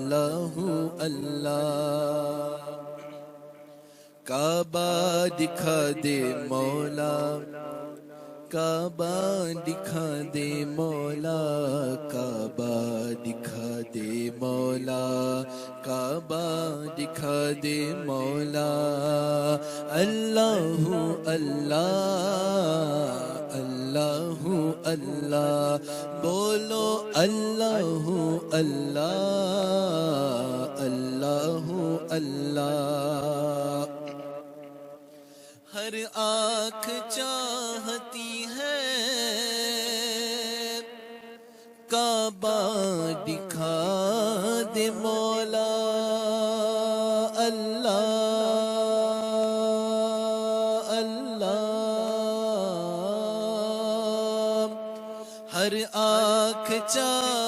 اللہ اللہ کعبہ دکھا دے مولا کعبہ دکھا دے مولا کعبہ دکھا دے مولا کعبہ دکھا دے مولا اللہ اللہ اللہ اللہ بولو اللہ اللہ اللہ اللہ ہر آنکھ چاہتی ہے کعبہ دکھا دے مولا اللہ اللہ ہر آنکھ چاہتی